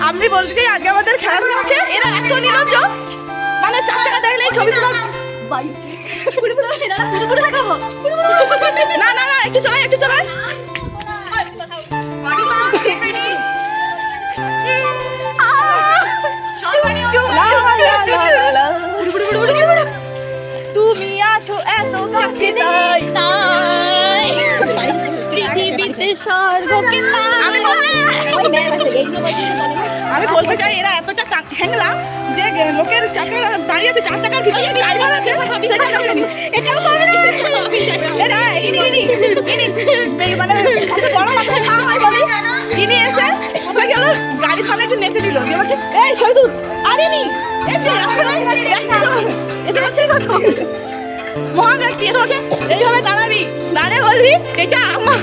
আমি বলতে চাই আগে আমাদের খেলাধুলা আছে, এরা এত নির্লজ্জ, মানে 4 টাকা দেখলেই ছবি তোলা। না না না, একটু চলাই একটু চলাই। তুমি আছো এত কাছে তাই পৃথিবীতে স্বর্গকে আমি বলতে চাই এরা এতটা হ্যাংলা যে লোকের চাকা দাঁড়িয়ে আছে, 4 টাকার ভিতরে ড্রাইভার আছে, এটাও করবে না। এরা মানে বড় মাথা খাওয়া হয় বলে ইনি এসে কোথায় গেল, গাড়ির সামনে একটু নেচে দিল, দিয়ে বলছে এই শহীদুল আরিনি এই যে এসে বলছে কত মহান ব্যক্তি, এসে বলছে এইভাবে দাঁড়াবি, দাঁড়িয়ে বলবি এটা আমার।